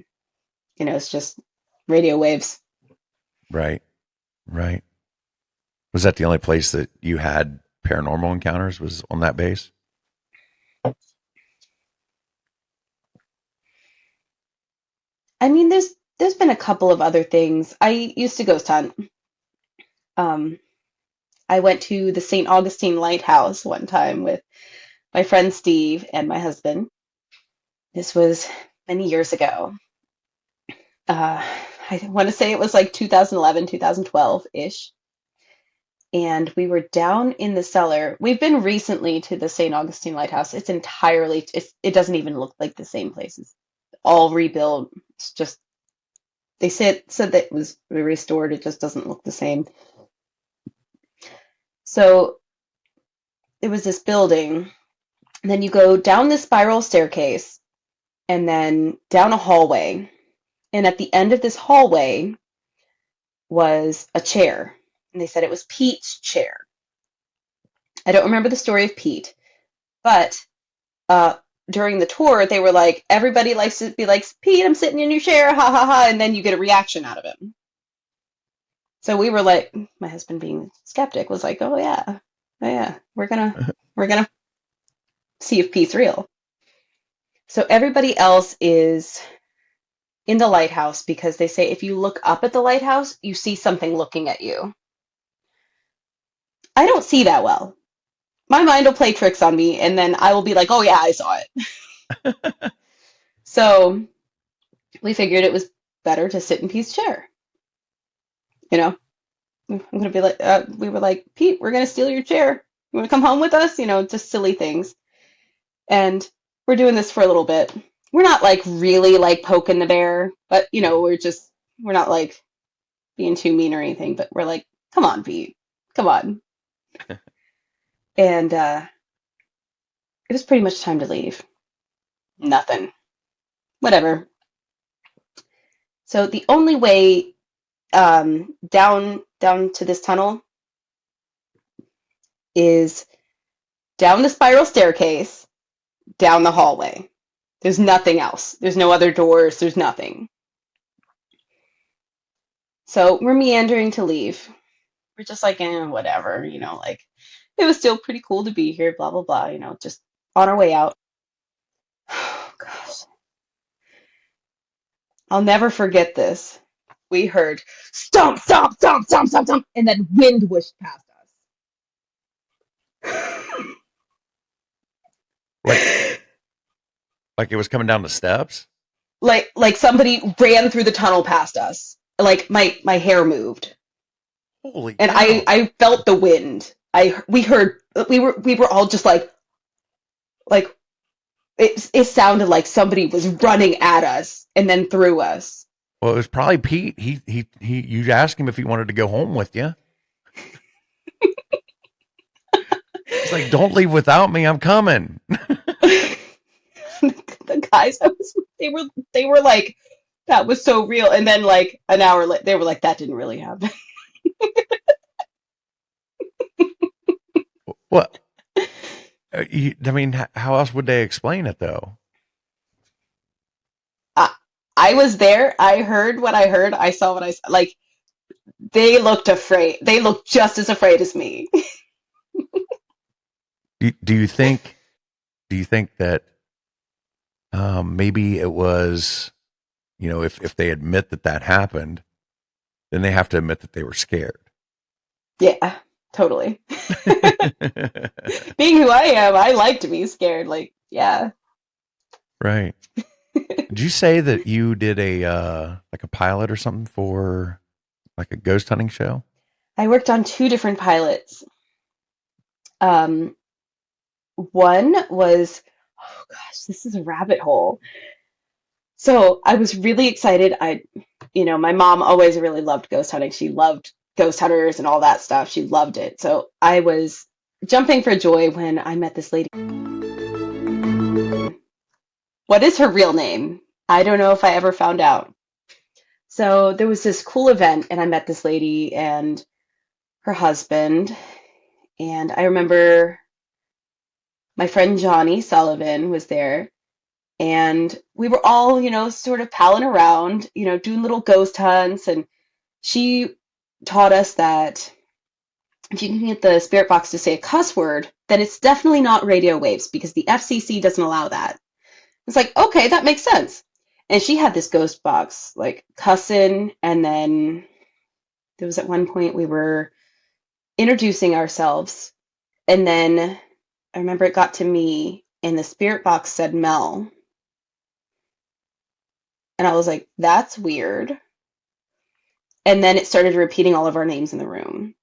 it's just radio waves. right, right. Was that the only place that you had paranormal encounters? Was on that base? I mean, there's been a couple of other things. I used to ghost hunt. Um, I went to the St. Augustine Lighthouse one time with my friend Steve and my husband. This was many years ago. Uh, I want to say it was like 2011, 2012-ish. And we were down in the cellar. We've been recently to the St. Augustine Lighthouse. It doesn't even look like the same place. It's all rebuilt. It's just, they said that it was restored. It just doesn't look the same. So it was this building, and then you go down this spiral staircase and then down a hallway. And at the end of this hallway was a chair. And they said it was Pete's chair. I don't remember the story of Pete, but during the tour, they were like, everybody likes to be like, Pete, I'm sitting in your chair, ha ha ha, and then you get a reaction out of him. So we were like, my husband being skeptic was like, oh yeah, we're gonna see if Pete's real. So everybody else is in the lighthouse because they say if you look up at the lighthouse, you see something looking at you. I don't see that well. My mind will play tricks on me, and then I will be like, oh yeah, I saw it. So we figured it was better to sit in Pete's chair. You know, I'm gonna be like, we were like, Pete, we're gonna steal your chair. You want to come home with us? Just silly things. And we're doing this for a little bit. We're not like really like poking the bear, but we're not like being too mean or anything, but we're like, come on, Pete, come on. And it was pretty much time to leave. Nothing. Whatever. So the only way down to this tunnel is down the spiral staircase, down the hallway. There's nothing else. There's no other doors. There's nothing. So we're meandering to leave. We're just like, whatever, like it was still pretty cool to be here, blah, blah, blah, just on our way out. Oh, gosh. I'll never forget this. We heard stomp, stomp, stomp, stomp, stomp, stomp, and then wind whooshed past us. Like it was coming down the steps? Like somebody ran through the tunnel past us. Like my hair moved. Holy and cow. I felt the wind. We were all just like it sounded like somebody was running at us and then through us. Well, it was probably Pete. You asked him if he wanted to go home with you. It's like, don't leave without me. I'm coming. The guys they were like, that was so real. And then like an hour later, they were like, that didn't really happen. What? I mean, how else would they explain it though? I was there. I heard what I heard. I saw what I saw. Like, they looked afraid. They looked just as afraid as me. Do you think that maybe it was, if they admit that happened, then they have to admit that they were scared. Yeah, totally. Being who I am, I like to be scared. Like, yeah. Right. Did you say that you did a pilot or something for like a ghost hunting show? I worked on 2 different pilots. One was, oh gosh, this is a rabbit hole. So I was really excited. My mom always really loved ghost hunting. She loved ghost hunters and all that stuff. She loved it. So I was jumping for joy when I met this lady. What is her real name? I don't know if I ever found out. So there was this cool event, and I met this lady and her husband. And I remember my friend Johnny Sullivan was there. And we were all, sort of palling around, doing little ghost hunts. And she taught us that if you can get the spirit box to say a cuss word, then it's definitely not radio waves because the FCC doesn't allow that. It's like, okay, that makes sense. And she had this ghost box, like cussing. And then there was at one point we were introducing ourselves. And then I remember it got to me and the spirit box said Mel. And I was like, that's weird. And then it started repeating all of our names in the room.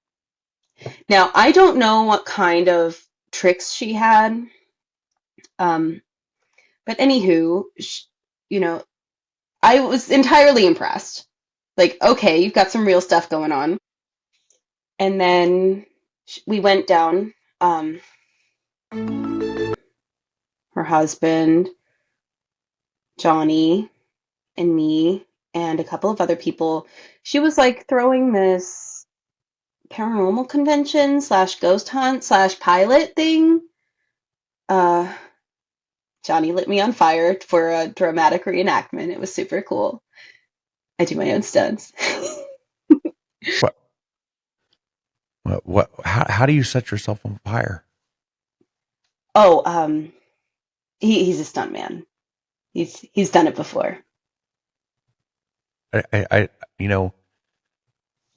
Now, I don't know what kind of tricks she had. But anywho, I was entirely impressed. Like, okay, you've got some real stuff going on. And then we went down. Her husband, Johnny, and me, and a couple of other people. She was like throwing this paranormal convention slash ghost hunt slash pilot thing. Uh, Johnny lit me on fire for a dramatic reenactment. It was super cool. I do my own stunts. What? What? How do you set yourself on fire? Oh, he's a stunt man. He's done it before. I you know,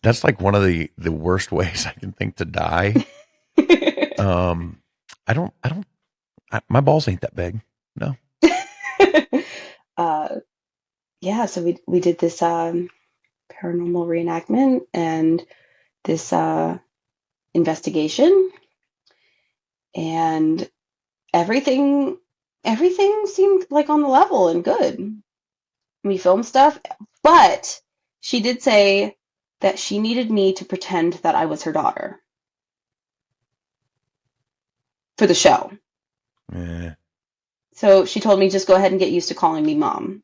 that's like one of the worst ways I can think to die. Um, my balls ain't that big. No. uh, yeah, so we did this paranormal reenactment and this investigation, and everything seemed like on the level and good. We filmed stuff, but she did say that she needed me to pretend that I was her daughter for the show. Eh. So she told me just go ahead and get used to calling me mom.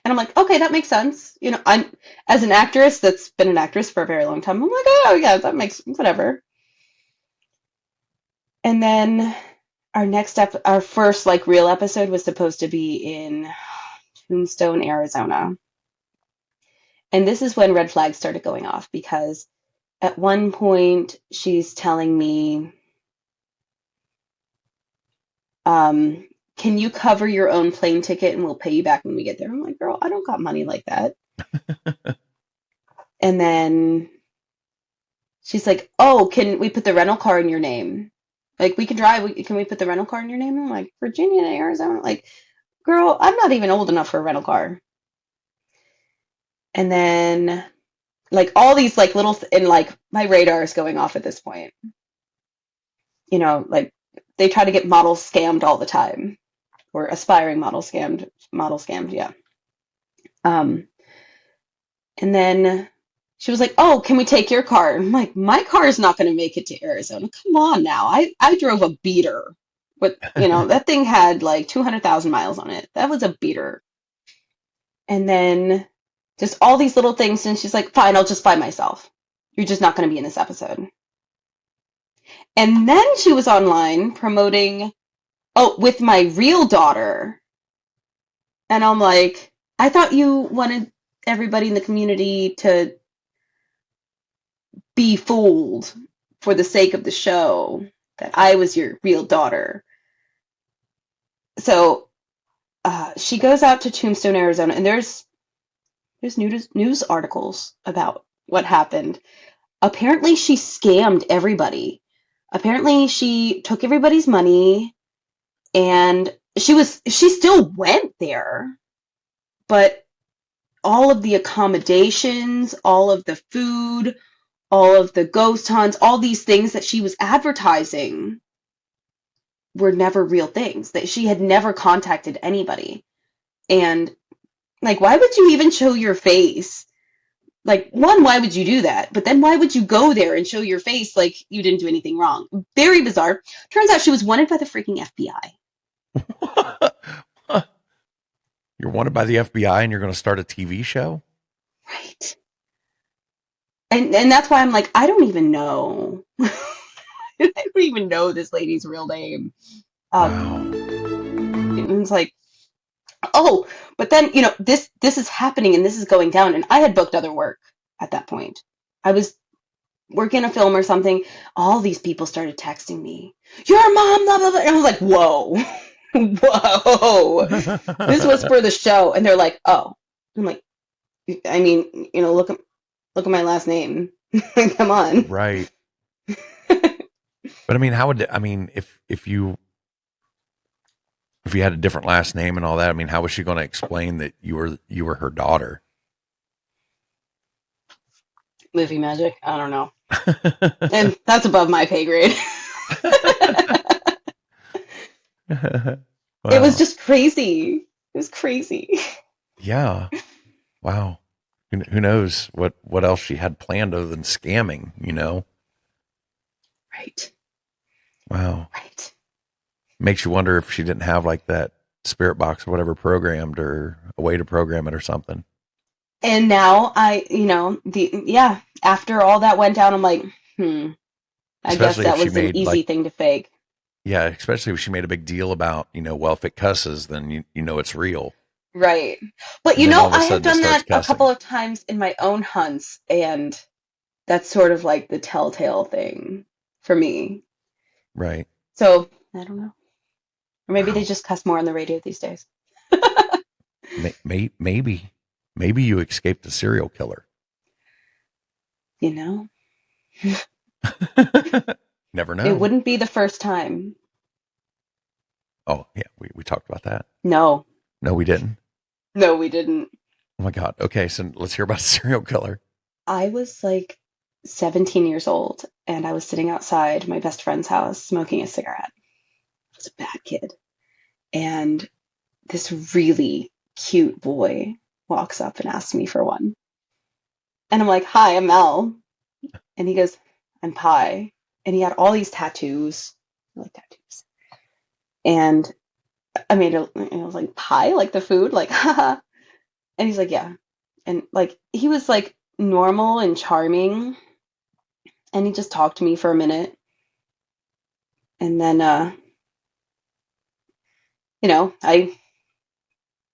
And I'm like, okay, that makes sense. You know, I'm as an actress that's been an actress for a very long time. I'm like, oh yeah, that makes whatever. And then our first like real episode was supposed to be in Tombstone, Arizona. And this is when red flags started going off because at one point she's telling me, can you cover your own plane ticket and we'll pay you back when we get there? I'm like, girl, I don't got money like that. And then she's like, oh, can we put the rental car in your name? Like, we can drive. Can we put the rental car in your name? I'm like, Virginia to Arizona? Like, girl, I'm not even old enough for a rental car. And then, like, all these, like, and, like, my radar is going off at this point. You know, like, they try to get models scammed all the time. Or aspiring model scammed, yeah. And then she was like, oh, can we take your car? I'm like, my car is not going to make it to Arizona. Come on now. I drove a beater. But, you know, that thing had like 200,000 miles on it. That was a beater. And then just all these little things. And she's like, fine, I'll just fly myself. You're just not going to be in this episode. And then she was online promoting, oh, with my real daughter. And I'm like, I thought you wanted everybody in the community to be fooled for the sake of the show that I was your real daughter. So she goes out to Tombstone, Arizona, and there's news articles about what happened. Apparently, she scammed everybody. Apparently, she took everybody's money, and she still went there, but all of the accommodations, all of the food, all of the ghost hunts, all these things that she was advertising were never real things, that she had never contacted anybody. And like, why would you even show your face? Like, one, why would you do that? But then why would you go there and show your face like you didn't do anything wrong? Very bizarre. Turns out she was wanted by the freaking FBI. You're wanted by the FBI and you're going to start a TV show? Right. And that's why I'm like, I don't even know. I don't even know this lady's real name. Wow. And it's like, oh, but then, you know, this is happening and this is going down. And I had booked other work at that point. I was working a film or something. All these people started texting me, your mom, blah, blah, blah. And I was like, whoa, whoa. This was for the show. And they're like, oh. I'm like, I mean, you know, look at my last name. Come on. Right. But I mean, if you had a different last name and all that, I mean, how was she going to explain that you were her daughter? Movie magic? I don't know. And that's above my pay grade. Wow. It was just crazy. It was crazy. Yeah. Wow. Who knows what else she had planned other than scamming, you know? Right. Wow. Right. Makes you wonder if she didn't have like that spirit box or whatever programmed or a way to program it or something. And now after all that went down, I'm like, I guess Especially if that she was an made easy thing to fake. yeah, especially if she made a big deal about, well, if it cusses, then you know it's real. Right. But And then all of a I have sudden it done starts that a couple cussing. of times in my own hunts, and that's sort of like the telltale thing for me. Right. So I don't know. Or maybe they Wow. just cuss more on the radio these days. Maybe you escaped a serial killer. You know? Never It know. wouldn't be the first time. Oh, yeah, we talked about that. No. No, we didn't. No, we didn't. Oh my God. Okay, so let's hear about a serial killer. I was like 17 years old, and I was sitting outside my best friend's house smoking a cigarette. I was a bad kid. And this really cute boy walks up and asks me for one. And I'm like, "Hi, I'm Mel." And he goes, "I'm Pi." And he had all these tattoos. I like tattoos. And I made it, and I was like, "Pie? Like the food?" Like, haha. And he's like, "Yeah." And like, he was like normal and charming. And he just talked to me for a minute. And then, I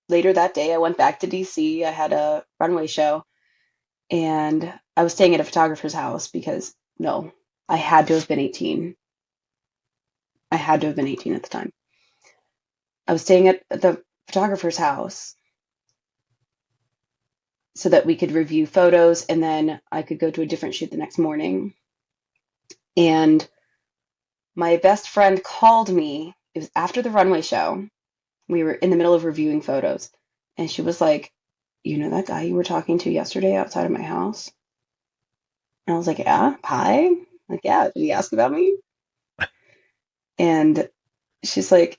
later that day, I went back to DC. I had a runway show, and I was staying at a photographer's house because, no, I had to have been 18. I had to have been 18 at the time. I was staying at the photographer's house so that we could review photos, and then I could go to a different shoot the next morning. And my best friend called me. It was after the runway show. We were in the middle of reviewing photos, and she was like, "You know that guy you were talking to yesterday outside of my house?" And I was like, "Yeah, hi." Like, "Yeah, did he ask about me?" And she's like,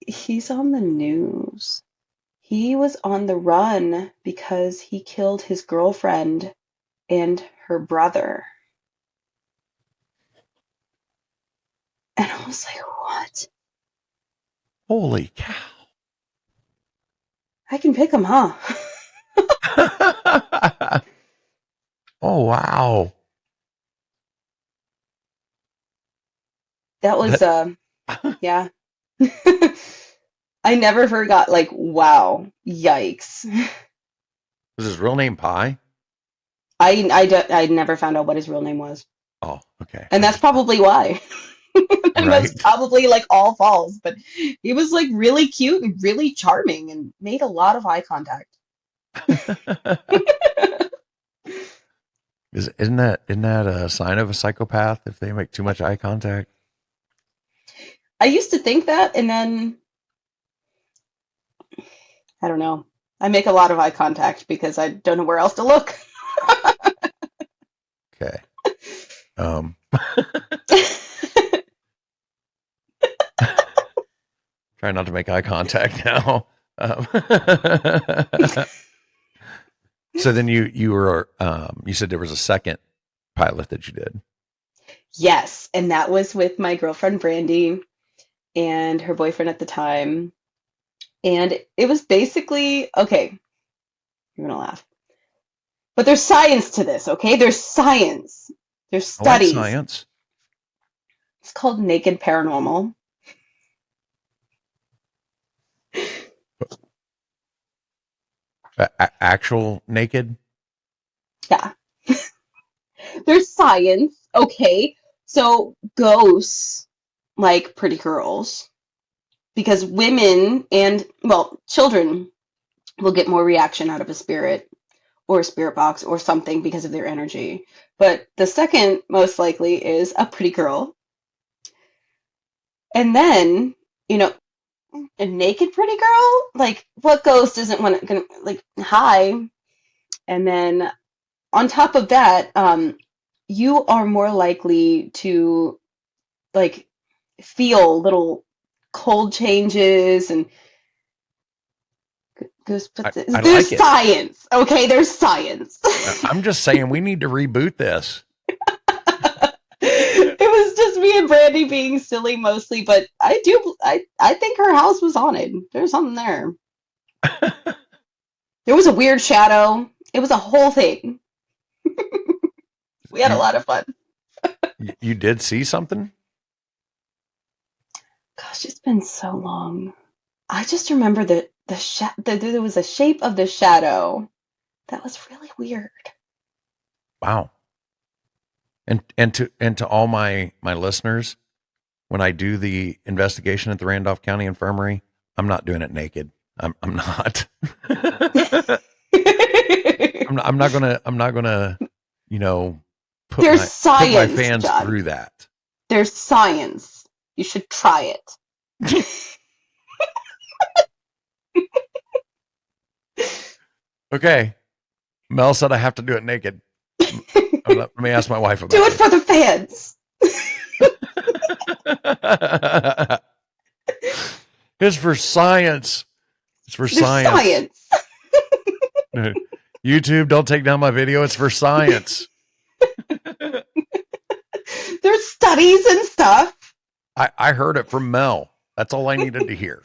"He's on the news. He was on the run because he killed his girlfriend and her brother." And I was like, "What? Holy cow. I can pick him, huh?" Oh, wow. That was, That, yeah. I never forgot, like, wow, yikes. was his real name Pi? I never found out what his real name was. Oh, okay. And I that's just, probably why. And that's right. probably like all false. But he was like really cute and really charming and made a lot of eye contact. Isn't that a sign of a psychopath if they make too much eye contact? I used to think that, and then I don't know. I make a lot of eye contact because I don't know where else to look. Okay. Um, try not to make eye contact now. So then you were you said there was a second pilot that you did. Yes, and that was with my girlfriend Brandy and her boyfriend at the time. And it was basically, okay, you're gonna laugh. But there's science to this, okay? There's science. There's I like studies. science. It's called Naked Paranormal. Actual naked. Yeah. There's science, okay? So ghosts like pretty girls because women and, well, children will get more reaction out of a spirit or a spirit box or something because of their energy. But the second most likely is a pretty girl. And then, you know, a naked pretty girl? Like, what ghost isn't gonna, like, hi? And then on top of that, you are more likely to like feel little cold changes and I, I there's like it. science, okay? There's science. I'm just saying we need to reboot this. It was just me and Brandy being silly mostly, but I think her house was haunted. There's something there. There was a weird shadow It was a whole thing. We had a You lot of fun. you did see something? Gosh, it's been so long. I just remember there was a shape of the shadow that was really weird. Wow. And to all my listeners, when I do the investigation at the Randolph County Infirmary, I'm not doing it naked. I'm not. I'm not gonna, you know, There's put my science, fans John. through that. There's science. You should try it. Okay. Mel said I have to do it naked. Let me ask my wife Do about it for the fans. it. It's for science. It's for There's science. science. YouTube, don't take down my video. It's for science. There's studies and stuff. I heard it from Mel. That's all I needed to hear.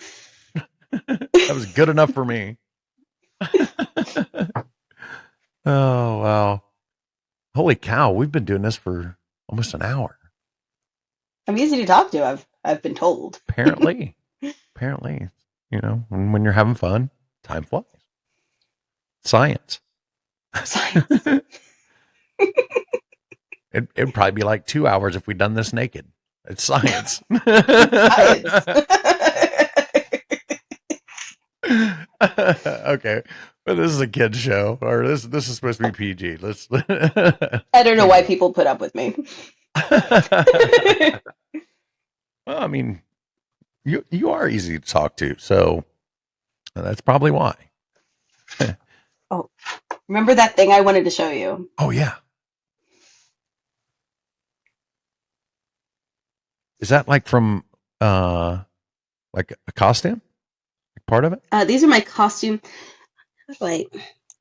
That was good enough for me. Oh, wow. Holy cow. We've been doing this for almost an hour. I'm easy to talk to, I've been told. Apparently, when you're having fun, time flies. Science. Science. It'd probably be like 2 hours if we'd done this naked. It's science. Science. Okay, but this is a kid's show, or this is supposed to be PG. Let's. I don't know why people put up with me. Well, I mean, you are easy to talk to, so that's probably why. Oh, remember that thing I wanted to show you? Oh yeah. Is that like from like a costume? Like part of it? These are my costume. How do I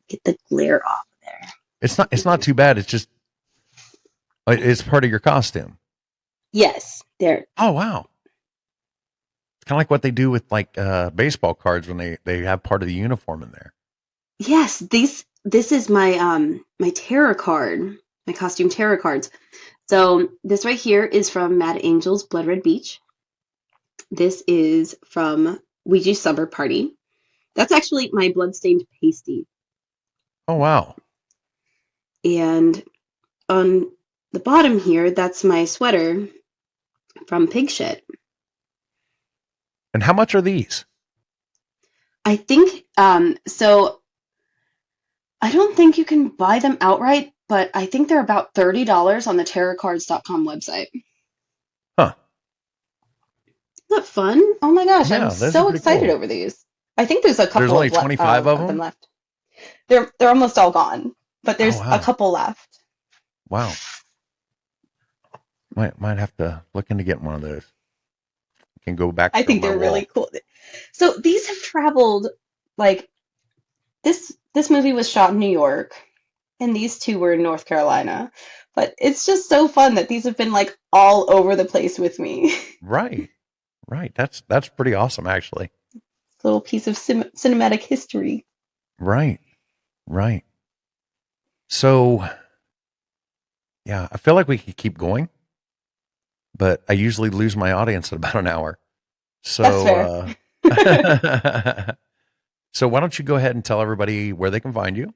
get the glare off there? It's not too bad. It's just it's part of your costume. Yes, there. Oh wow. It's kind of like what they do with like baseball cards when they have part of the uniform in there. Yes, this is my my tarot card, my costume tarot cards. So this right here is from Mad Angel's Blood Red Beach. This is from Ouija Summer Party. That's actually my bloodstained pasty. Oh wow. And on the bottom here, that's my sweater from Pig Shit. And how much are these? I think so I don't think you can buy them outright, but I think they're about $30 on the tarotcards.com website. Huh. Isn't that fun? Oh my gosh, Yeah, I'm those are so pretty excited cool. over these. I think there's a couple There's only of 25 of them them? left. They're almost all gone, but there's Oh, wow. a couple left. Wow. Might have to look into getting one of those. Can go back. I think they're really cool. So these have traveled like this movie was shot in New York and these two were in North Carolina. But it's just so fun that these have been like all over the place with me. Right. That's pretty awesome, actually. Little piece of cinematic history. Right. So, yeah, I feel like we could keep going, but I usually lose my audience at about an hour. So, That's fair. So why don't you go ahead and tell everybody where they can find you?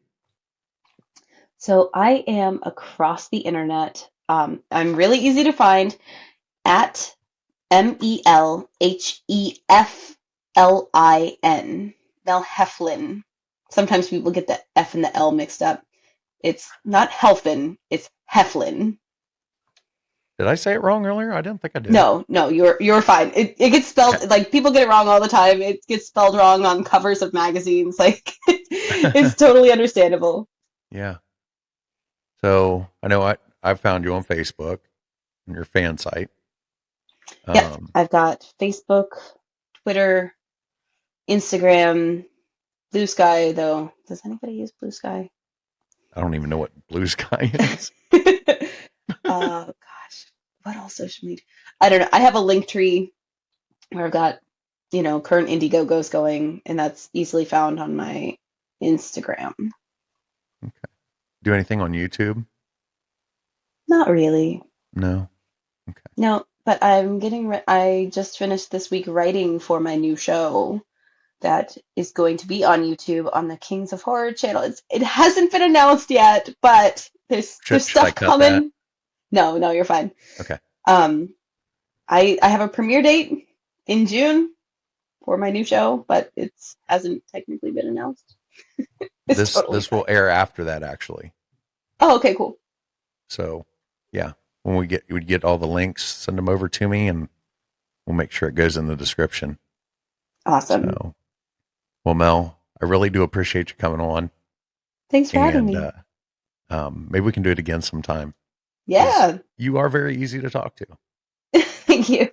So I am across the internet. I'm really easy to find at Melheflin. Mel Heflin. Sometimes people get the F and the L mixed up. It's not Helfin, it's Heflin. Did I say it wrong earlier? I didn't think I did. No, you're fine. It gets spelled like people get it wrong all the time. It gets spelled wrong on covers of magazines. Like it's totally understandable. Yeah. So I know I found you on Facebook, on your fan site. Yep, I've got Facebook, Twitter, Instagram, Blue Sky. Though, does anybody use Blue Sky? I don't even know what Blue Sky is. Gosh, what else social media? I don't know. I have a link tree where I've got, current Indiegogos going, and that's easily found on my Instagram. Do anything on YouTube? Not really. No. Okay. No, but I just finished this week writing for my new show that is going to be on YouTube on the Kings of Horror channel. It hasn't been announced yet, but there's Should I stuff cut that? coming. No, you're fine. Okay. I have a premiere date in June for my new show, but it hasn't technically been announced. This will air after that, actually. Oh, okay, cool. So, yeah, when we get all the links, send them over to me, and we'll make sure it goes in the description. Awesome. So, well, Mel, I really do appreciate you coming on. Thanks for having me. Maybe we can do it again sometime. Yeah. You are very easy to talk to. Thank you.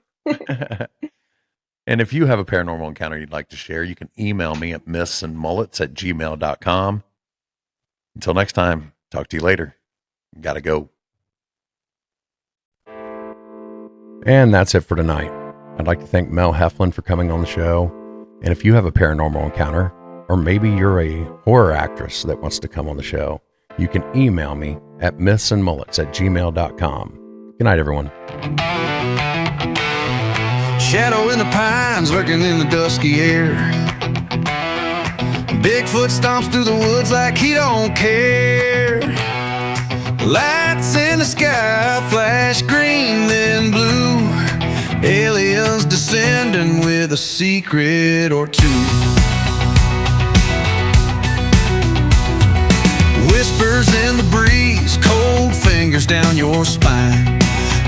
And if you have a paranormal encounter you'd like to share, you can email me at mythsandmullets@gmail.com. Until next time, talk to you later. Gotta go. And that's it for tonight. I'd like to thank Mel Heflin for coming on the show. And if you have a paranormal encounter, or maybe you're a horror actress that wants to come on the show, you can email me at mythsandmullets@gmail.com. Good night, everyone. Shadow in the pines lurking in the dusky air. Bigfoot stomps through the woods like he don't care. Lights in the sky flash green then blue. Aliens descending with a secret or two. Whispers in the breeze, cold fingers down your spine.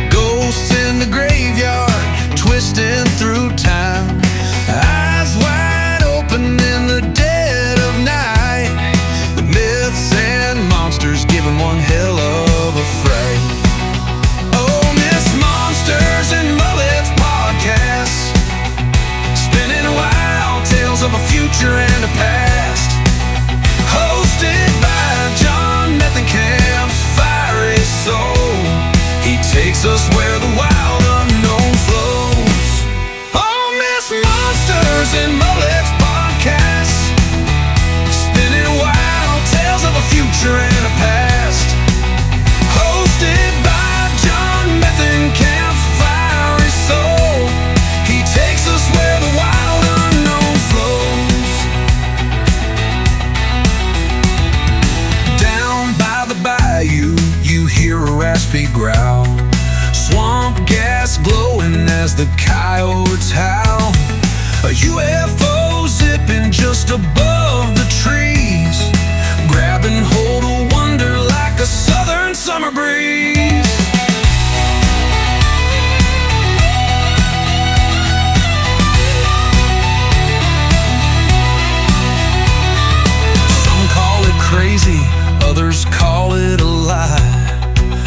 Ghosts in the graveyard, twisting through time. Eyes wide open in the dead of night. The myths and monsters giving one hell of a fright. Oh, Myths, Monsters, and Mullets podcast, spinning wild tales of a future and a past. Hosted by John Methencamp's fiery soul. He takes us where the wild unknown flows. Oh, Myths, Monsters, and Mullets podcast, spinning wild tales of a future and a past. Hosted by John Methencamp, fiery soul. He takes us where the wild unknown flows. Down by the bayou, you hear a raspy growl. Swamp gas glowing as the coyotes howl. A UFO zipping just above the trees, grabbing hold of wonder like a southern summer breeze. Some call it crazy, others call it a lie.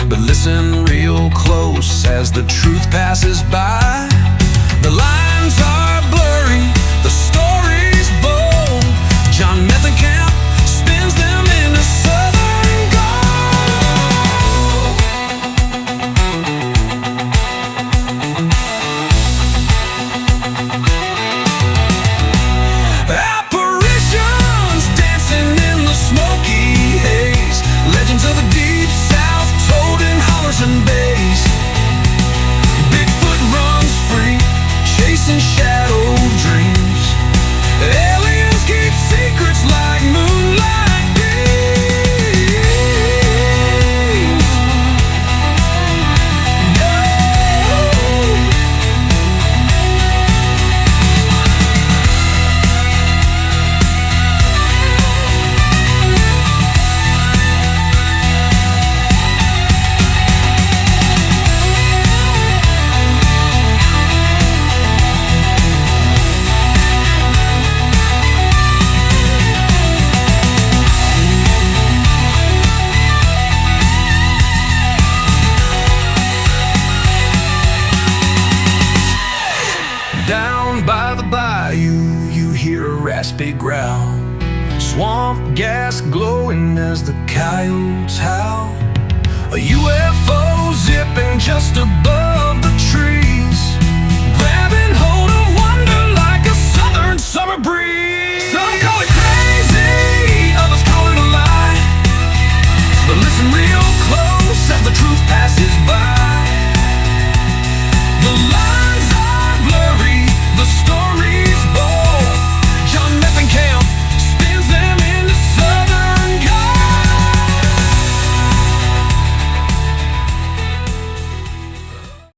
But listen real close as the truth passes by. The lines are blurry, the story's bold. John Methencamp spins them into southern gold. Apparitions dancing in the smoky haze. Legends of the deep south told in hollers and bays. Bigfoot runs free, chasing shadow dreams. Aliens keep secrets like moonlight beams. Down by the bayou, you hear a raspy growl. Swamp gas glowing as the coyotes howl. A UFO zipping just above the trees, grabbing hold of wonder like a southern summer breeze.